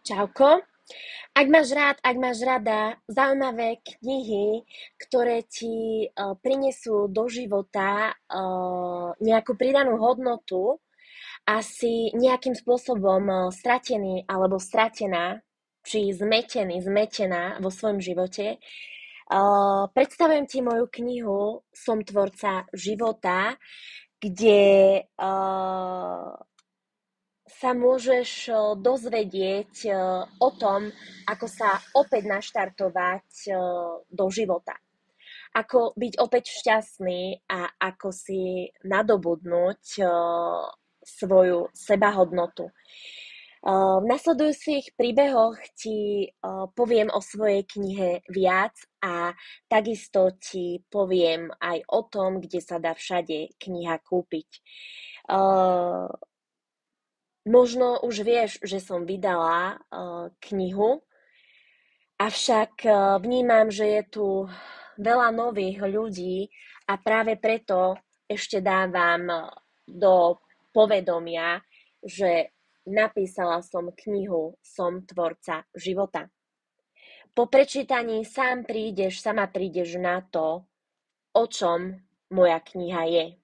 Čauko. Ak máš rada zaujímavé knihy, ktoré ti prinesú do života nejakú pridanú hodnotu a si nejakým spôsobom stratený alebo stratená, či zmetená vo svojom živote, predstavujem ti moju knihu Som tvorca života, kde sa môžeš dozvedieť o tom, ako sa opäť naštartovať do života. Ako byť opäť šťastný a ako si nadobudnúť svoju sebahodnotu. V nasledujúcich príbehoch ti poviem o svojej knihe viac a takisto ti poviem aj o tom, kde sa dá všade kniha kúpiť. Možno už vieš, že som vydala knihu, avšak vnímam, že je tu veľa nových ľudí a práve preto ešte dávam do povedomia, že napísala som knihu Som tvorca života. Po prečítaní sama prídeš na to, o čom moja kniha je.